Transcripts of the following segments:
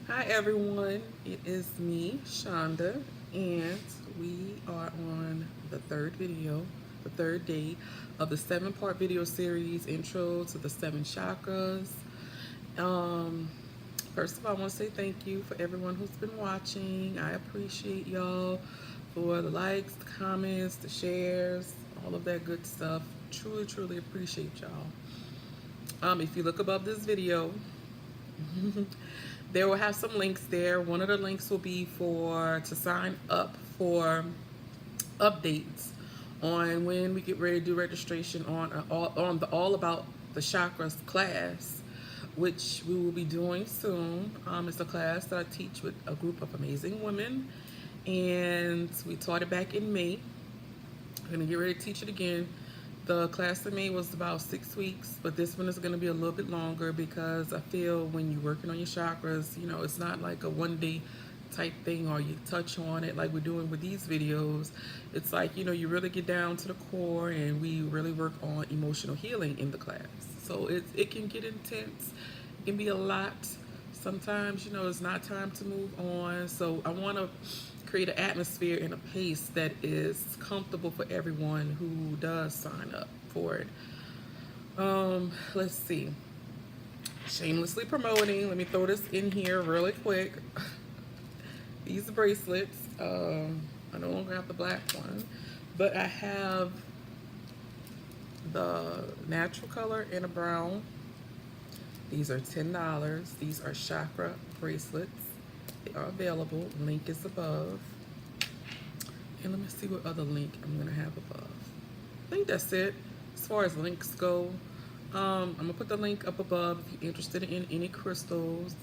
Hi everyone, it is me, Shonda, and we are on the third video, the third day of the 7-part video series, Intro to the 7 Chakras. Um, First of all, I want to say thank you for everyone who's been watching. I appreciate y'all for the likes, the comments, the shares, all of that good stuff. Truly, truly appreciate y'all. If you look above this video, there will have some links there. One of the links will be to sign up for updates on when we get ready to do registration on the All About the Chakras class, which we will be doing soon. It's a class that I teach with a group of amazing women, and we taught it back in May. I'm gonna get ready to teach it again. The class in May was about 6 weeks, but this one is going to be a little bit longer because I feel when you're working on your chakras, it's not like a one-day type thing or you touch on it like we're doing with these videos. It's like, you really get down to the core and we really work on emotional healing in the class. So it can get intense. It can be a lot. Sometimes, it's not time to move on. So I want to create an atmosphere and a pace that is comfortable for everyone who does sign up for it. Let's see. Shamelessly promoting. Let me throw this in here really quick. These bracelets. I no longer have the black one, but I have the natural color in a brown. These are $10. These are chakra bracelets. They are available. Link is above. And let me see what other link I'm going to have above. I think that's it as far as links go. I'm going to put the link up above if you're interested in any crystals.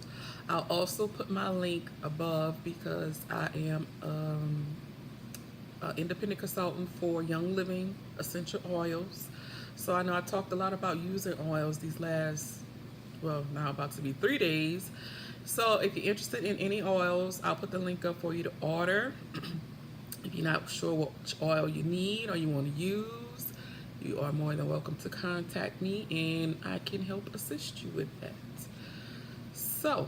I'll also put my link above because I am an independent consultant for Young Living essential oils. So I know I talked a lot about using oils these last, well, now about to be 3 days. So if you're interested in any oils, I'll put the link up for you to order. If you're not sure which oil you need or you want to use, you are more than welcome to contact me and I can help assist you with that. So,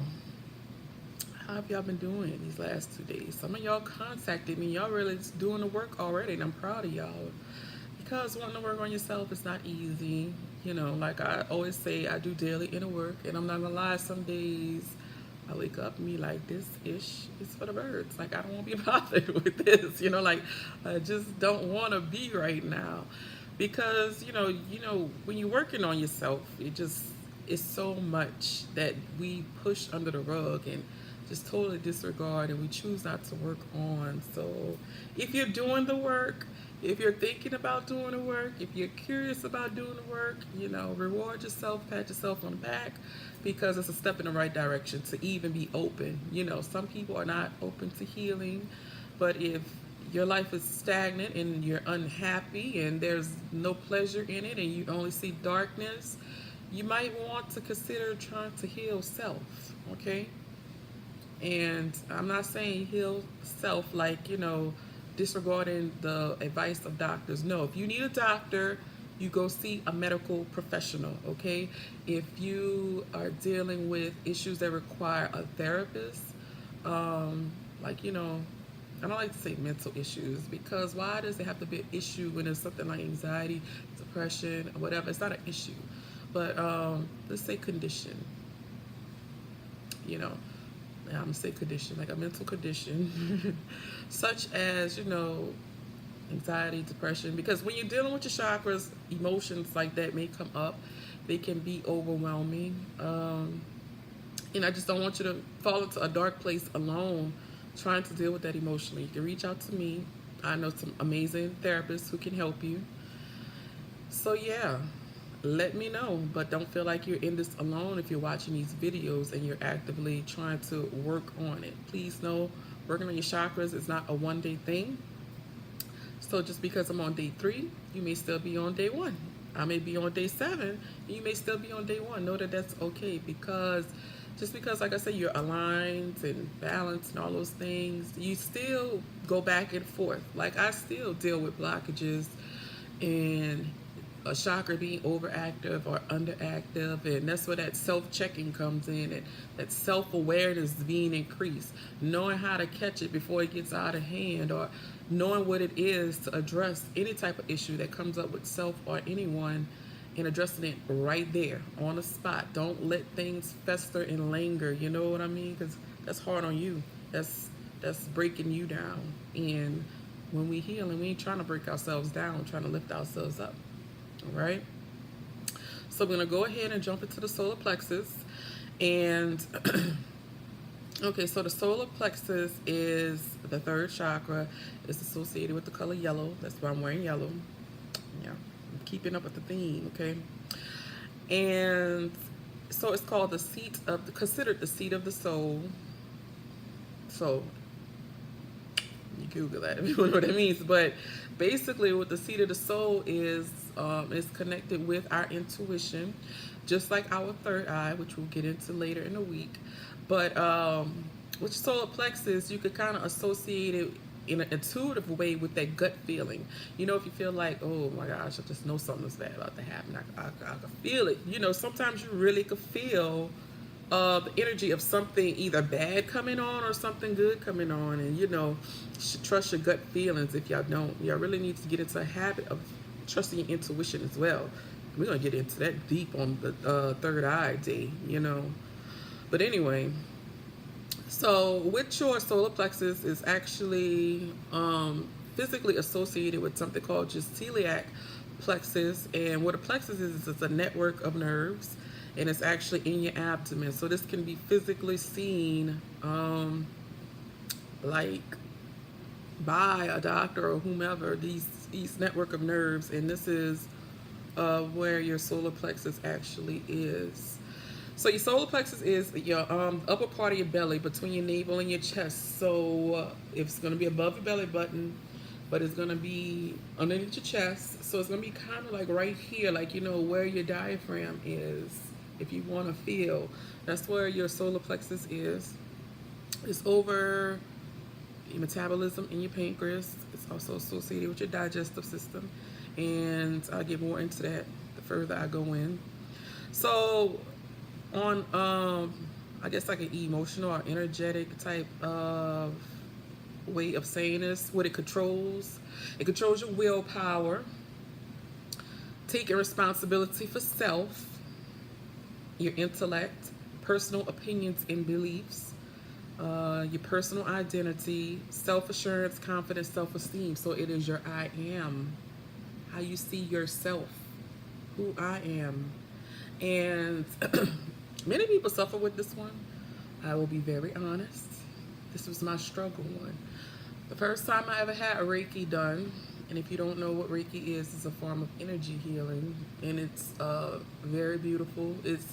how have y'all been doing these last 2 days? Some of y'all contacted me. Y'all really doing the work already and I'm proud of y'all. Because wanting to work on yourself is not easy. Like I always say, I do daily inner work and I'm not gonna lie, some days I wake up and be like, this ish is for the birds. Like, I don't want to be bothered with this, like, I just don't want to be right now. Because, when you're working on yourself, it's so much that we push under the rug and just totally disregard and we choose not to work on. So if you're doing the work, if you're thinking about doing the work, if you're curious about doing the work, reward yourself, pat yourself on the back, because it's a step in the right direction to even be open. Some people are not open to healing, but if your life is stagnant and you're unhappy and there's no pleasure in it and you only see darkness, you might want to consider trying to heal self, okay? And I'm not saying heal self like, disregarding the advice of doctors. No, if you need a doctor, you go see a medical professional, okay? If you are dealing with issues that require a therapist, like, I don't like to say mental issues because why does it have to be an issue when it's something like anxiety, depression, or whatever? It's not an issue. But let's say condition, I'm gonna say condition, like a mental condition, such as, anxiety, depression, because when you're dealing with your chakras, emotions like that may come up. They can be overwhelming. And I just don't want you to fall into a dark place alone trying to deal with that emotionally. You can reach out to me. I know some amazing therapists who can help you. So yeah, let me know, but don't feel like you're in this alone if you're watching these videos and you're actively trying to work on it. Please know working on your chakras is not a one-day thing. So just because I'm on day 3, you may still be on day 1. I may be on day 7, and you may still be on day 1. Know that that's okay, because just because, like I said, you're aligned and balanced and all those things, you still go back and forth. Like I still deal with blockages and a chakra being overactive or underactive, and that's where that self-checking comes in, and that self-awareness being increased, knowing how to catch it before it gets out of hand, or knowing what it is to address any type of issue that comes up with self or anyone, and addressing it right there on the spot. Don't let things fester and linger, you know what I mean? Because that's hard on you. That's breaking you down. And when we heal, and we ain't trying to break ourselves down, we're trying to lift ourselves up. All right. So we're gonna go ahead and jump into the solar plexus. And okay, so the solar plexus is the third chakra. It's associated with the color yellow. That's why I'm wearing yellow. Yeah, I'm keeping up with the theme. Okay. And so it's called the seat of the, considered the seat of the soul. So you Google that if you want to know what it means. But basically, what the seat of the soul is connected with our intuition, just like our third eye, which we'll get into later in the week. But with solar plexus, you could kind of associate it in an intuitive way with that gut feeling. You know, if you feel like, oh my gosh, I just know something's bad about to happen, I can feel it. You know, sometimes you really could feel the energy of something either bad coming on or something good coming on. And you know, you should trust your gut feelings. If y'all don't, y'all really need to get into a habit of trusting your intuition as well. We're gonna get into that deep on the third eye day, you know. But anyway, so with your solar plexus is actually physically associated with something called just celiac plexus. And what a plexus is it's a network of nerves, and it's actually in your abdomen. So this can be physically seen like by a doctor or whomever, these network of nerves. And this is where your solar plexus actually is. So your solar plexus is your upper part of your belly, between your navel and your chest. So it's going to be above your belly button, but it's going to be underneath your chest. So it's going to be kind of like right here, like, you know, where your diaphragm is. If you want to feel, that's where your solar plexus is. It's over your metabolism in your pancreas. It's also associated with your digestive system. And I'll get more into that the further I go in. So on, I guess like an emotional or energetic type of way of saying this, what it controls your willpower, taking responsibility for self, your intellect, personal opinions and beliefs, your personal identity, self-assurance, confidence, self-esteem. So it is your I am, how you see yourself, who I am. And many people suffer with this one. I will be very honest. This was my struggle one. The first time I ever had a Reiki done, and if you don't know what Reiki is, it's a form of energy healing, and it's very beautiful. It's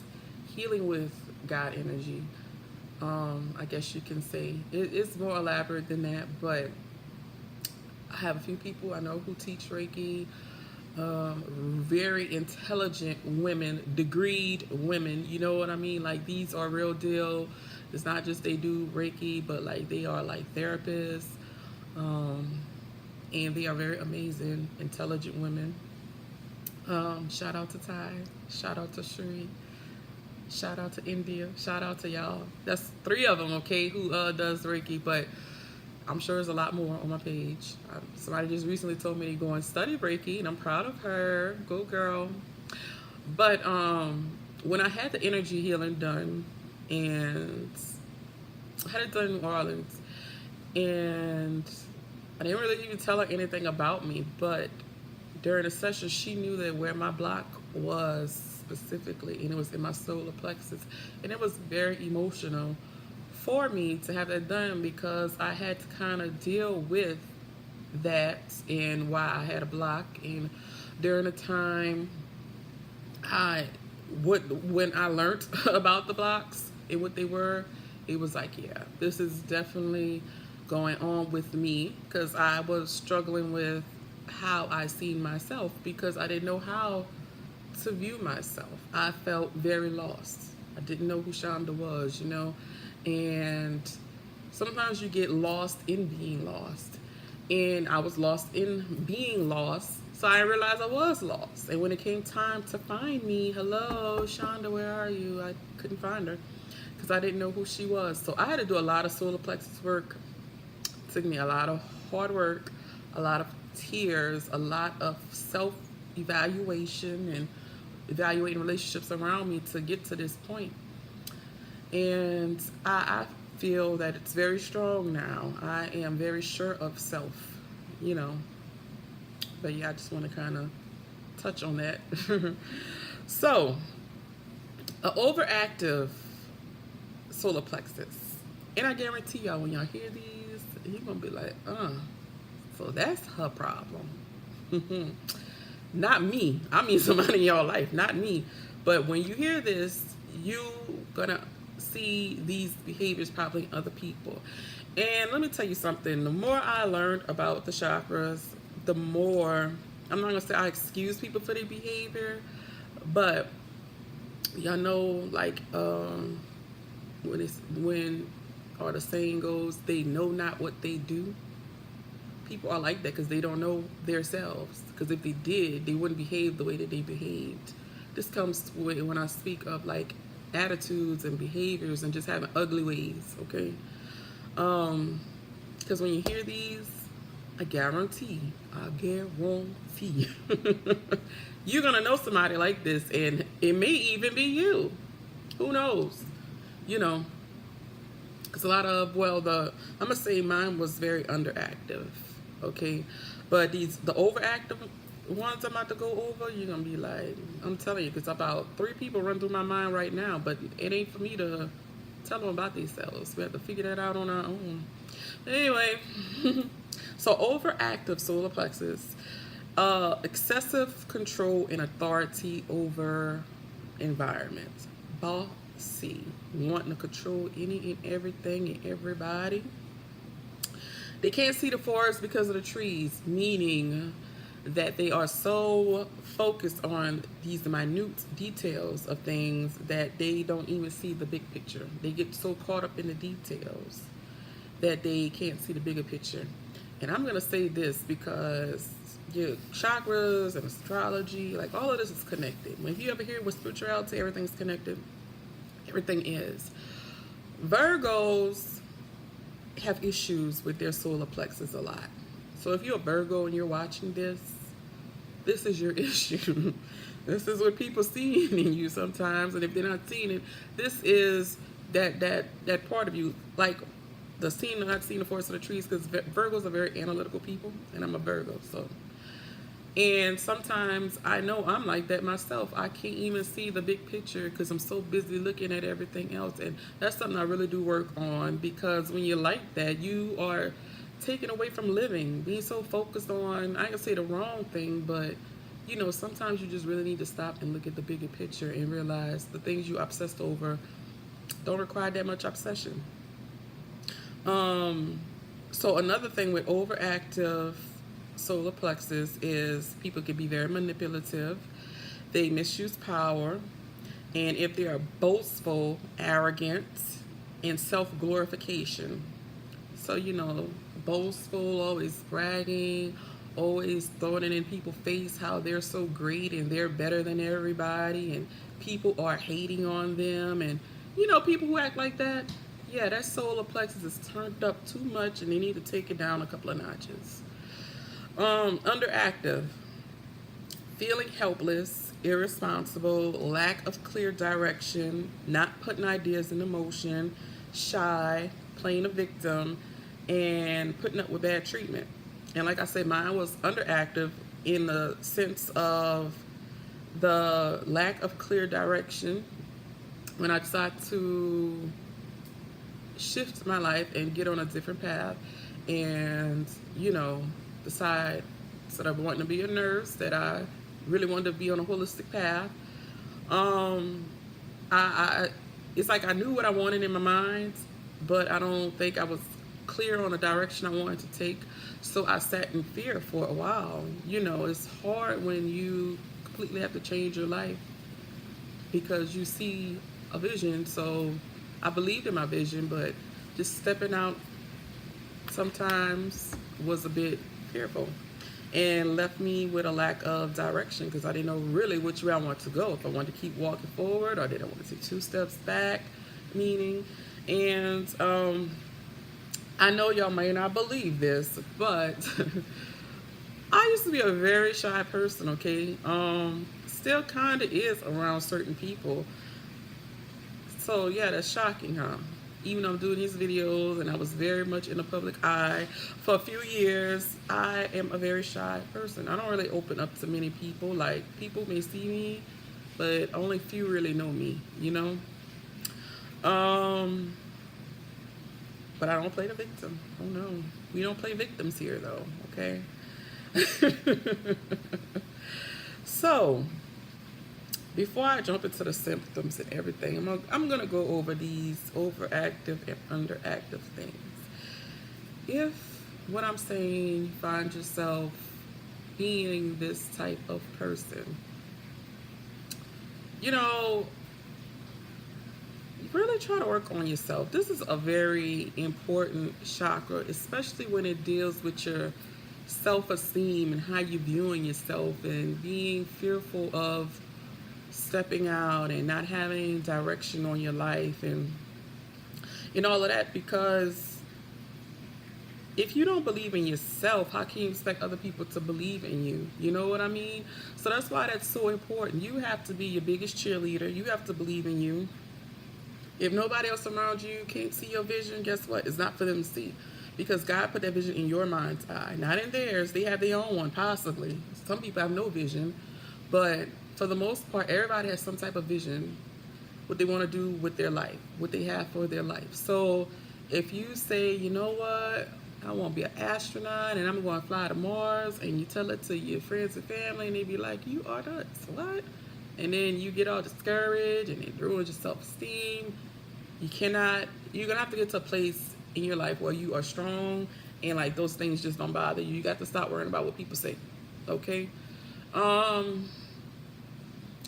healing with God energy. I guess you can say it's more elaborate than that, but I have a few people I know who teach Reiki. Very intelligent women, degreed women, you know what I mean? Like, these are real deal. It's not just they do Reiki, but like they are like therapists, and they are very amazing, intelligent women. Shout out to Ty, shout out to Shri, shout out to India, shout out to y'all. That's 3 of them, okay, who does Reiki, but I'm sure there's a lot more on my page. Somebody just recently told me to go and study Reiki, and I'm proud of her. Go girl. But when I had the energy healing done, and I had it done in New Orleans, and I didn't really even tell her anything about me, but during the session, she knew that where my block was specifically, and it was in my solar plexus, and it was very emotional for me to have that done, because I had to kind of deal with that and why I had a block. And during the time when I learned about the blocks and what they were, it was like, yeah, this is definitely going on with me, because I was struggling with how I seen myself, because I didn't know how to view myself. I felt very lost. I didn't know who Shonda was, you know. And sometimes you get lost in being lost. And I was lost in being lost. So I realized I was lost. And when it came time to find me, hello, Shonda, where are you? I couldn't find her because I didn't know who she was. So I had to do a lot of solar plexus work. It took me a lot of hard work, a lot of tears, a lot of self-evaluation and evaluating relationships around me to get to this point. And I feel that it's very strong now. I am very sure of self, you know. But yeah, I just want to kind of touch on that. So, an overactive solar plexus. And I guarantee y'all, when y'all hear these, you're going to be like, so that's her problem. Not me. I mean somebody in your life, not me. But when you hear this, you gonna see these behaviors probably in other people. And let me tell you something. The more I learned about the chakras, the more, I'm not gonna say I excuse people for their behavior, but y'all know, like, when or the saying goes, they know not what they do. People are like that because they don't know themselves. Because if they did, they wouldn't behave the way that they behaved. This comes with when I speak of like attitudes and behaviors and just having ugly ways, okay? Because when you hear these, I guarantee, you're gonna know somebody like this, and it may even be you. Who knows? You know, because a lot of, well, I'm gonna say mine was very underactive. Okay, but the overactive ones I'm about to go over, you're gonna be like, I'm telling you, because about 3 people run through my mind right now, but it ain't for me to tell them about themselves. We have to figure that out on our own. Anyway, so overactive solar plexus, excessive control and authority over environment, bossy, wanting to control any and everything and everybody. They can't see the forest because of the trees, meaning that they are so focused on these minute details of things that they don't even see the big picture. They get so caught up in the details that they can't see the bigger picture. And I'm going to say this because your chakras and astrology, like all of this is connected. When you ever hear with spirituality, everything's connected. Everything is. Virgos have issues with their solar plexus a lot. So if you're a Virgo and you're watching this, this is your issue. This is what people see in you sometimes, and if they're not seeing it, this is that part of you, like the seeing, not seeing the forest of the trees, because Virgos are very analytical people, and I'm a Virgo, so. And sometimes I know I'm like that myself. I can't even see the big picture because I'm so busy looking at everything else. And that's something I really do work on, because when you're like that, you are taken away from living. Being so focused on, I can say the wrong thing, but you know, sometimes you just really need to stop and look at the bigger picture and realize the things you obsessed over don't require that much obsession. So another thing with overactive solar plexus is people can be very manipulative. They misuse power, and if they are boastful, arrogant, and self-glorification. So, you know, boastful, always bragging, always throwing it in people's face how they're so great and they're better than everybody, and people are hating on them. And you know, people who act like that, yeah, that solar plexus is turned up too much and they need to take it down a couple of notches. Underactive, feeling helpless, irresponsible, lack of clear direction, not putting ideas into motion, shy, playing a victim, and putting up with bad treatment. And like I said, mine was underactive in the sense of the lack of clear direction. When I decided to shift my life and get on a different path, and you know, decide that I wanted to be a nurse, that I really wanted to be on a holistic path. It's like I knew what I wanted in my mind, but I don't think I was clear on the direction I wanted to take. So I sat in fear for a while. You know, it's hard when you completely have to change your life because you see a vision. So I believed in my vision, but just stepping out sometimes was a bit fearful. and left me with a lack of direction because I didn't know really which way I wanted to go. If I wanted to keep walking forward or did I want to take 2 steps back, meaning. And I know y'all may not believe this, but I used to be a very shy person, okay? Still kind of is around certain people. So yeah, that's shocking, huh? Even though I'm doing these videos and I was very much in the public eye for a few years, I am a very shy person. I don't really open up to many people. Like, people may see me, but only few really know me, you know? But I don't play the victim. Oh no. We don't play victims here though, okay? So, before I jump into the symptoms and everything, I'm gonna go over these overactive and underactive things. If what I'm saying, you find yourself being this type of person, you know, really try to work on yourself. This is a very important chakra, especially when it deals with your self-esteem and how you're viewing yourself and being fearful of stepping out and not having direction on your life and all of that. Because if you don't believe in yourself, how can you expect other people to believe in you? You know what I mean? So that's why that's so important. You have to be your biggest cheerleader. You have to believe in you. If nobody else around you can't see your vision, guess what? It's not for them to see. Because God put that vision in your mind's eye, not in theirs. They have their own one, possibly. Some people have no vision. But for the most part, everybody has some type of vision, what they want to do with their life, what they have for their life. So if you say, you know what, I want to be an astronaut and I'm going to fly to Mars, and you tell it to your friends and family, and they be like, you are nuts, what? And then you get all discouraged and it ruins your self-esteem. You're going to have to get to a place in your life where you are strong and like those things just don't bother you. You got to stop worrying about what people say. Okay?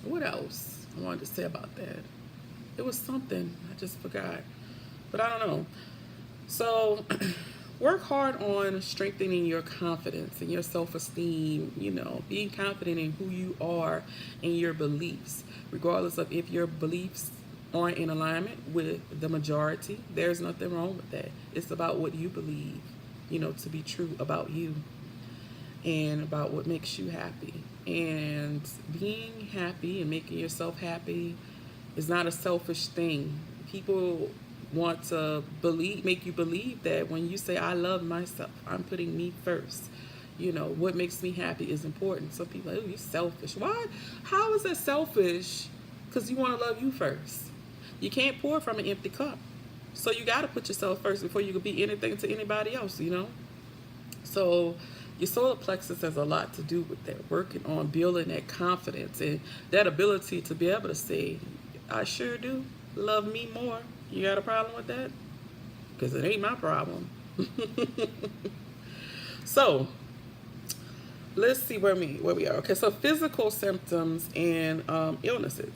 What else I wanted to say about that? It was something. I just forgot. But I don't know. So work hard on strengthening your confidence and your self-esteem, you know, being confident in who you are and your beliefs, regardless of if your beliefs aren't in alignment with the majority. There's nothing wrong with that. It's about what you believe, you know, to be true about you and about what makes you happy. And being happy and making yourself happy is not a selfish thing. People want to make you believe that when you say, I love myself, I'm putting me first. You know, what makes me happy is important. Some people are like, oh, you're selfish. Why? How is that selfish? Because you want to love you first. You can't pour from an empty cup. So you got to put yourself first before you can be anything to anybody else, you know? So your solar plexus has a lot to do with that, working on building that confidence and that ability to be able to say, I sure do love me more. You got a problem with that? Because it ain't my problem. So let's see where we are. Okay, so physical symptoms and illnesses.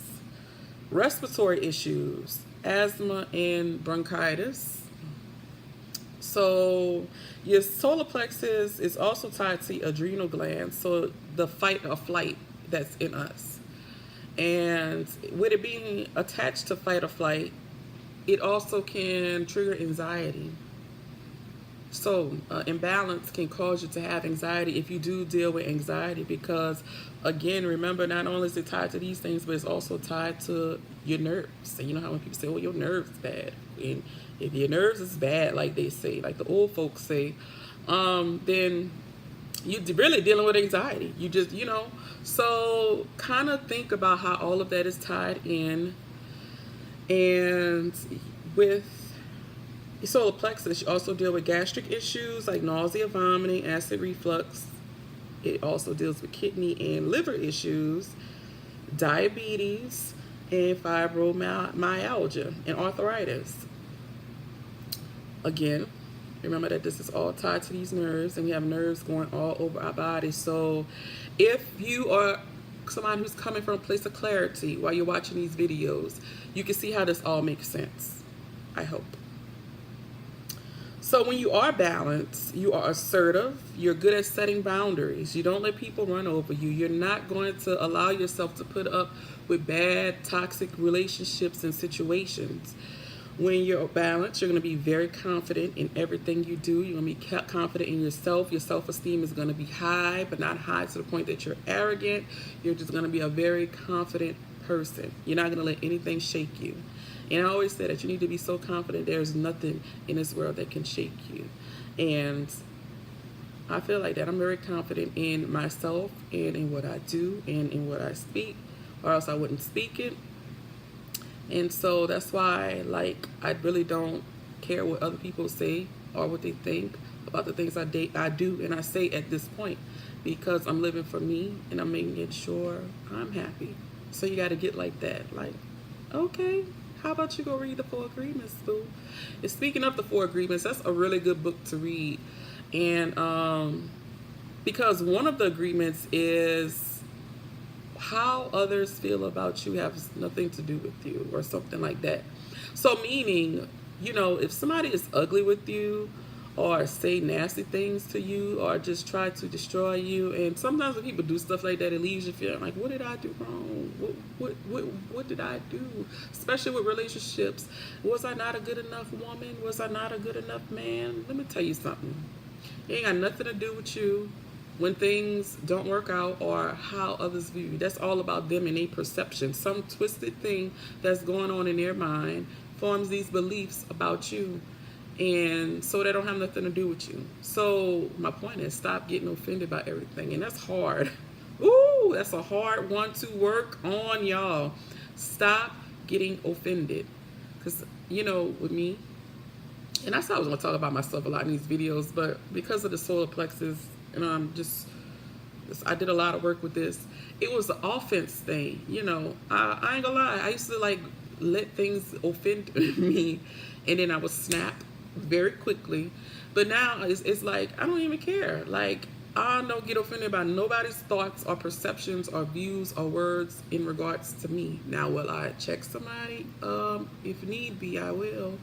Respiratory issues, asthma and bronchitis. So your solar plexus is also tied to the adrenal glands, so the fight or flight that's in us. And with it being attached to fight or flight, it also can trigger anxiety. So imbalance can cause you to have anxiety if you do deal with anxiety, because again, remember, not only is it tied to these things, but it's also tied to your nerves. And you know how when people say, oh, your nerves bad. And if your nerves is bad, like they say, like the old folks say, then you're really dealing with anxiety. You just, you know, so kind of think about how all of that is tied in. And with solar plexus, you also deal with gastric issues like nausea, vomiting, acid reflux. It also deals with kidney and liver issues, diabetes, and fibromyalgia and arthritis. Again, remember that this is all tied to these nerves, and we have nerves going all over our body. So if you are somebody who's coming from a place of clarity while you're watching these videos, you can see how this all makes sense, I hope. So when you are balanced, you are assertive, you're good at setting boundaries, you don't let people run over you, you're not going to allow yourself to put up with bad, toxic relationships and situations. When you're balanced, you're going to be very confident in everything you do. You're going to be confident in yourself. Your self-esteem is going to be high, but not high to the point that you're arrogant. You're just going to be a very confident person. You're not going to let anything shake you. And I always say that you need to be so confident there's nothing in this world that can shake you. And I feel like that. I'm very confident in myself and in what I do and in what I speak, or else I wouldn't speak it. And so that's why, like, I really don't care what other people say or what they think about the things I do and I say at this point, because I'm living for me and I'm making sure I'm happy. So you got to get like that. Like, okay, how about you go read the 4 Agreements, boo? And speaking of the 4 Agreements, that's a really good book to read. And because one of the agreements is how others feel about you has nothing to do with you, or something like that. So meaning, you know, if somebody is ugly with you or say nasty things to you or just try to destroy you, and sometimes when people do stuff like that, it leaves you feeling like, what did I do wrong? What did I do? Especially with relationships. Was I not a good enough woman? Was I not a good enough man? Let me tell you something. It ain't got nothing to do with you when things don't work out or how others view you. That's all about them and their perception. Some twisted thing that's going on in their mind forms these beliefs about you, and so they don't have nothing to do with you. So my point is, stop getting offended by everything. And that's hard. Ooh, that's a hard one to work on, y'all. Stop getting offended. Because, you know, with me, and I said I was going to talk about myself a lot in these videos, but because of the solar plexus, and I did a lot of work with this. It was the offense thing, you know. I ain't gonna lie. I used to like let things offend me, and then I would snap very quickly. But now it's like I don't even care. Like, I don't get offended by nobody's thoughts or perceptions or views or words in regards to me. Now, will I check somebody? If need be, I will.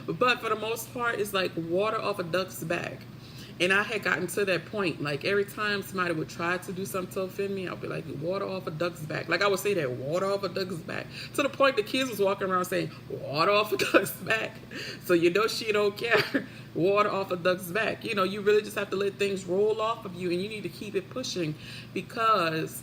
But for the most part, it's like water off a duck's back. And I had gotten to that point, like every time somebody would try to do something to offend me, I'll be like, water off a duck's back. Like I would say that, water off a duck's back. To the point the kids was walking around saying, water off a duck's back. So you know she don't care. Water off a duck's back. You know, you really just have to let things roll off of you, and you need to keep it pushing, because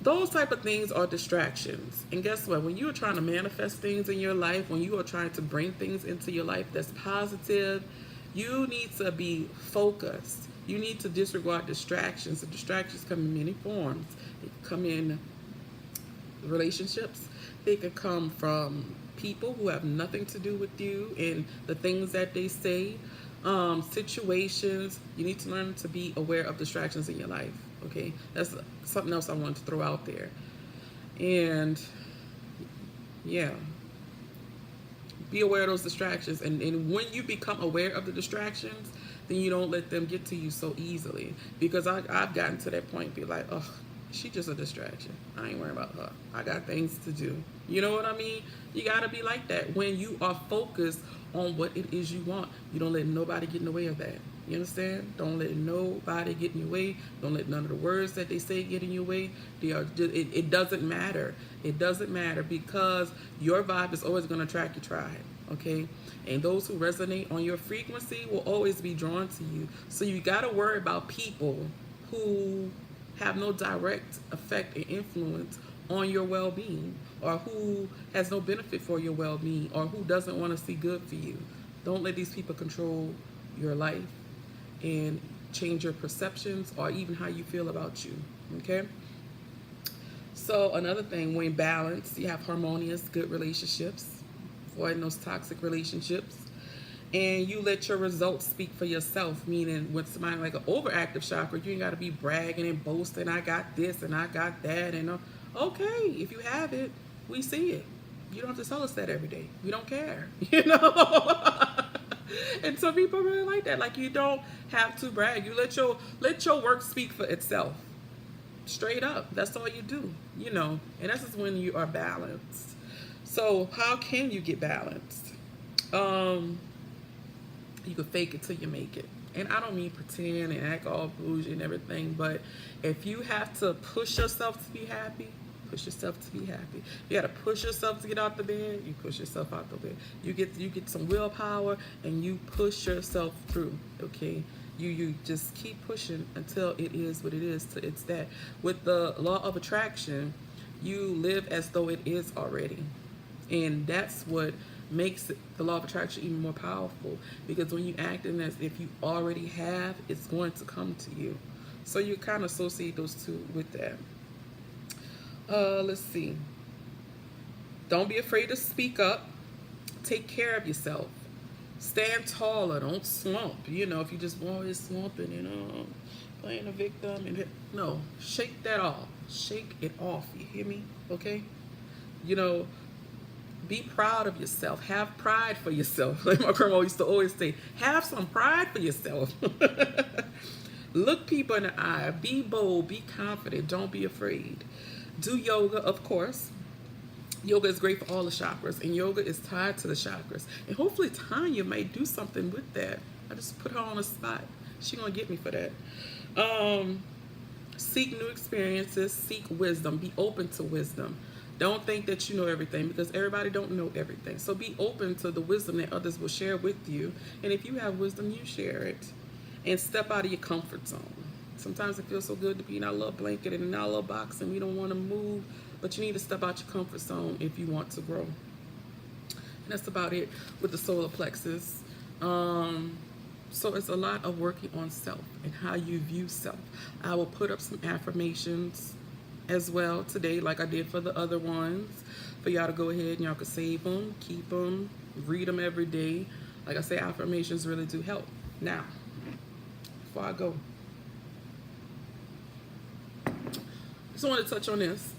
those type of things are distractions. And guess what? When you are trying to manifest things in your life, when you are trying to bring things into your life that's positive, you need to be focused. You need to disregard distractions. The distractions come in many forms. They come in relationships. They could come from people who have nothing to do with you and the things that they say. Situations. You need to learn to be aware of distractions in your life. Okay, that's something else I wanted to throw out there. And yeah, be aware of those distractions, and when you become aware of the distractions, then you don't let them get to you so easily. Because I've gotten to that point, be like, oh, she just a distraction. I ain't worrying about her. I got things to do. You know what I mean? You gotta be like that. When you are focused on what it is you want, you don't let nobody get in the way of that. You understand? Don't let nobody get in your way. Don't let none of the words that they say get in your way. They are just, it doesn't matter. It doesn't matter, because your vibe is always going to attract your tribe, okay? And those who resonate on your frequency will always be drawn to you. So you got to worry about people who have no direct effect and influence on your well-being, or who has no benefit for your well-being, or who doesn't want to see good for you. Don't let these people control your life and change your perceptions or even how you feel about you, okay? So another thing, when balanced, you have harmonious, good relationships, avoiding those toxic relationships, and you let your results speak for yourself. Meaning, with somebody like an overactive chakra, you ain't got to be bragging and boasting, I got this and I got that, and okay, if you have it, we see it. You don't have to tell us that every day. We don't care, you know. And some people really like that. Like, you don't have to brag. You let your work speak for itself. Straight up. That's all you do, you know. And that's just when you are balanced. So how can you get balanced? You can fake it till you make it. And I don't mean pretend and act all bougie and everything, but if you have to push yourself to be happy, push yourself to be happy. You gotta push yourself to get out the bed, you push yourself out the bed. You get some willpower and you push yourself through, okay? You just keep pushing until it is what it is. It's that. With the law of attraction, you live as though it is already. And that's what makes the law of attraction even more powerful, because when you act in as if you already have, it's going to come to you. So you kind of associate those two with that. Let's see. Don't be afraid to speak up. Take care of yourself. Stand taller. Don't slump. You know, if you just always slumping and playing a victim and no, shake that off. Shake it off. You hear me? Okay. You know, be proud of yourself. Have pride for yourself. Like my grandma used to always say, have some pride for yourself. Look people in the eye. Be bold. Be confident. Don't be afraid. Do yoga, of course. Yoga is great for all the chakras, and yoga is tied to the chakras. And hopefully Tanya might do something with that. I just put her on the spot. She's gonna get me for that. Seek new experiences. Seek wisdom. Be open to wisdom. Don't think that you know everything, because everybody don't know everything. So be open to the wisdom that others will share with you. And if you have wisdom, you share it. And step out of your comfort zone. Sometimes it feels so good to be in our little blanket and in our little box and we don't want to move, but you need to step out your comfort zone if you want to grow. And that's about it with the solar plexus. So it's a lot of working on self and how you view self. I will put up some affirmations as well today, like I did for the other ones, for y'all to go ahead and y'all can save them, keep them, read them every day. Like I say, affirmations really do help. Now, before I go, just want to touch on this.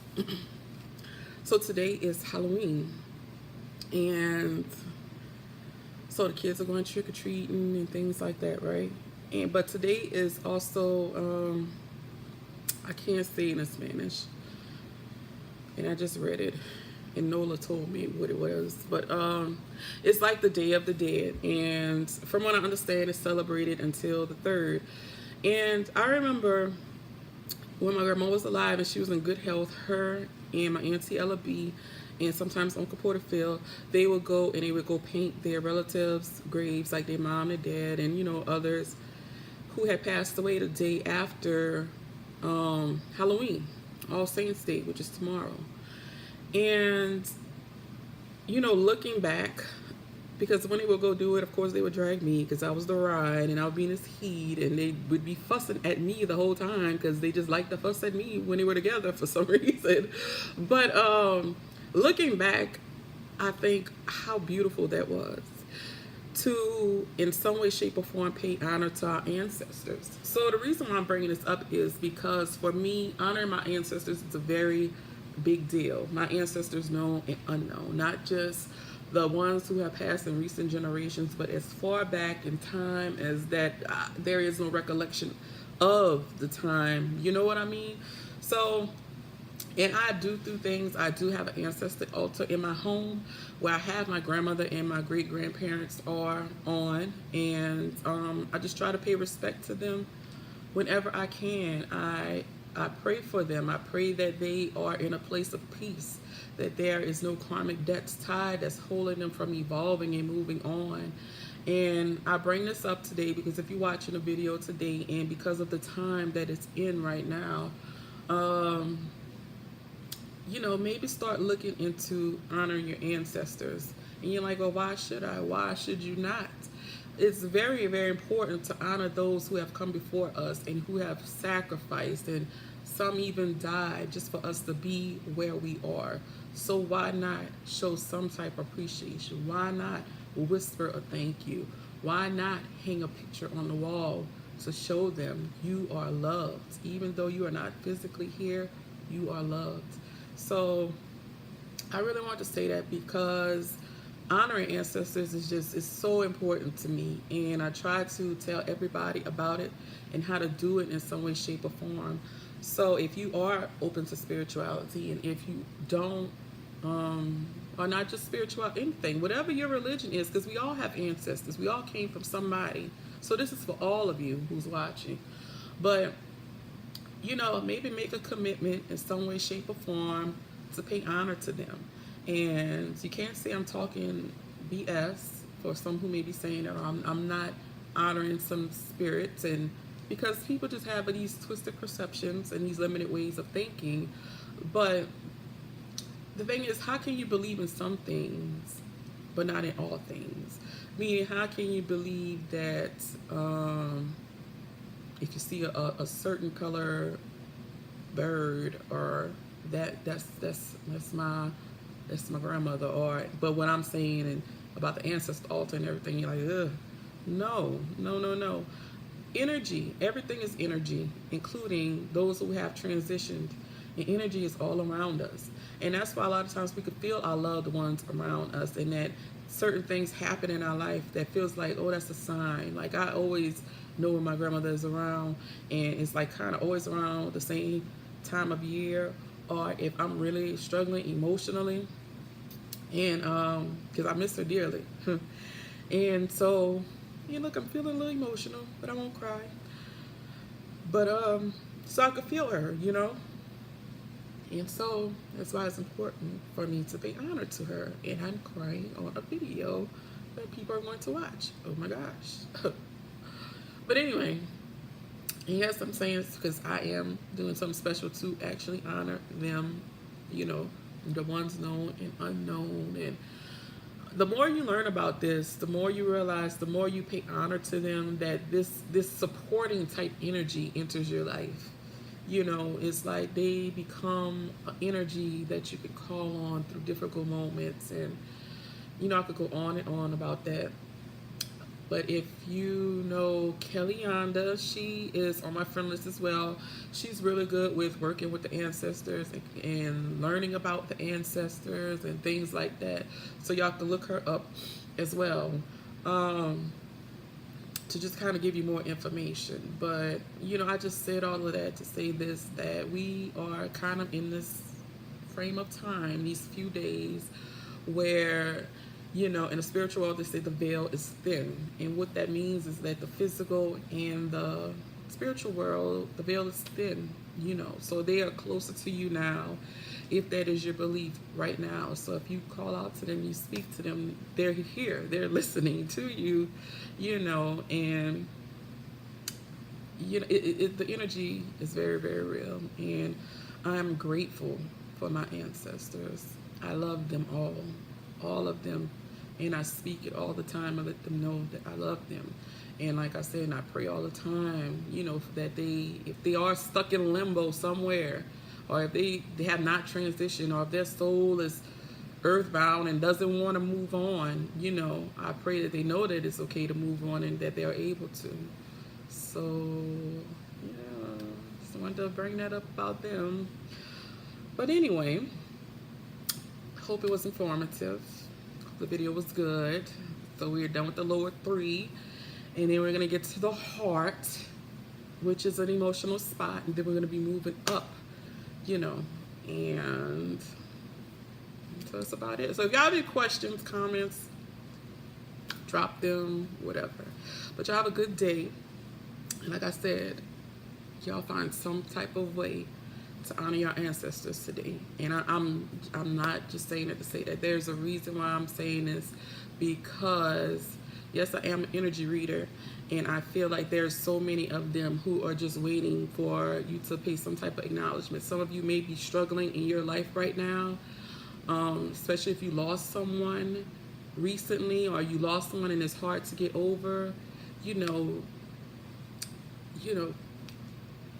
So today is Halloween, and so the kids are going trick-or-treating and things like that, right? But today is also I can't say it in Spanish, and I just read it and Nola told me what it was, but it's like the Day of the Dead, and from what I understand, it's celebrated until the 3rd. And I remember when my grandma was alive and she was in good health, her and my auntie Ella B and sometimes Uncle Porterfield, they would go and they would go paint their relatives' graves, like their mom and dad and, you know, others who had passed away the day after Halloween, All Saints Day, which is tomorrow. And, you know, looking back, because when they would go do it, of course, they would drag me because I was the ride and I would be in this heat, and they would be fussing at me the whole time because they just liked to fuss at me when they were together for some reason. But looking back, I think how beautiful that was to, in some way, shape, or form, pay honor to our ancestors. So the reason why I'm bringing this up is because for me, honoring my ancestors is a very big deal. My ancestors, known and unknown, not just the ones who have passed in recent generations, but as far back in time as that there is no recollection of the time. You know what I mean? So, and I do through things. I do have an ancestor altar in my home where I have my grandmother and my great-grandparents are on, and I just try to pay respect to them whenever I can. I pray for them. I pray that they are in a place of peace, that there is no karmic debts tied that's holding them from evolving and moving on. And I bring this up today because if you're watching a video today, and because of the time that it's in right now, you know, maybe start looking into honoring your ancestors. And you're like, well, why should I? Why should you not? It's very, very important to honor those who have come before us and who have sacrificed, and some even died just for us to be where we are. So why not show some type of appreciation? Why not whisper a thank you? Why not hang a picture on the wall to show them you are loved? Even though you are not physically here, you are loved. So I really want to say that because honoring ancestors is just, it's so important to me, and I try to tell everybody about it and how to do it in some way, shape, or form. So if you are open to spirituality, and if you don't or not just spiritual, anything, whatever your religion is, because we all have ancestors. We all came from somebody. So this is for all of you who's watching. But, you know, maybe make a commitment in some way, shape, or form to pay honor to them. And you can't say I'm talking BS for some who may be saying that, or I'm not honoring some spirits, and because people just have these twisted perceptions and these limited ways of thinking. But the thing is, how can you believe in some things but not in all things? Meaning, how can you believe that if you see a certain color bird, or that's my grandmother, or but what I'm saying and about the ancestor altar and everything, you're like, ugh, no. Energy, everything is energy, including those who have transitioned, and energy is all around us. And that's why a lot of times we could feel our loved ones around us, and that certain things happen in our life that feels like, oh, that's a sign. Like, I always know when my grandmother is around, and it's like kind of always around the same time of year, or if I'm really struggling emotionally, and because I miss her dearly. And so, yeah, look, I'm feeling a little emotional, but I won't cry. But so I could feel her, you know. And so that's why it's important for me to pay honor to her. And I'm crying on a video that people are going to watch. Oh my gosh. But anyway, yes, I'm saying it's because I am doing something special to actually honor them, you know, the ones known and unknown. And the more you learn about this, the more you realize, the more you pay honor to them, that this supporting type energy enters your life. You know, it's like they become an energy that you can call on through difficult moments. And, you know, I could go on and on about that. But if you know Kellyanne, she is on my friend list as well. She's really good with working with the ancestors and learning about the ancestors and things like that. So y'all can look her up as well, to just kind of give you more information. But, you know, I just said all of that to say this, that we are kind of in this frame of time, these few days, where, you know, in the spiritual world, they say the veil is thin. And what that means is that the physical and the spiritual world, the veil is thin, you know. So they are closer to you now, if that is your belief right now. So if you call out to them, you speak to them, they're here, they're listening to you, you know. And, you know, the energy is very, very real. And I'm grateful for my ancestors. I love them all of them, and I speak it all the time. I let them know that I love them. And like I said, and I pray all the time, you know, that if they are stuck in limbo somewhere, or if they have not transitioned, or if their soul is earthbound and doesn't want to move on, you know, I pray that they know that it's okay to move on and that they are able to. So, yeah, just wanted to bring that up about them. But anyway, hope it was informative. The video was good. So we're done with the lower three, and then we're going to get to the heart, which is an emotional spot, and then we're going to be moving up, you know. And so that's about it. So if y'all have any questions, comments, drop them, whatever. But y'all have a good day. And like I said, y'all find some type of way to honor your ancestors today. And I'm not just saying it to say that. There's a reason why I'm saying this, because yes, I am an energy reader, and I feel like there's so many of them who are just waiting for you to pay some type of acknowledgement. Some of you may be struggling in your life right now, especially if you lost someone recently, or you lost someone and it's hard to get over. You know,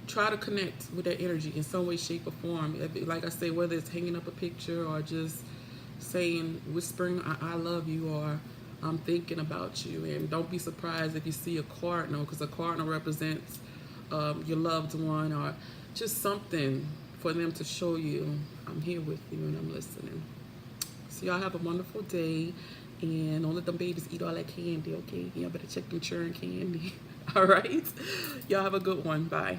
try to connect with that energy in some way, shape, or form. Like I say, whether it's hanging up a picture or just saying, whispering, I love you, or I'm thinking about you. And don't be surprised if you see a cardinal, because a cardinal represents your loved one, or just something for them to show you, I'm here with you and I'm listening. So y'all have a wonderful day, and don't let them babies eat all that candy, okay? Y'all better check them churn candy. All right? Y'all have a good one. Bye.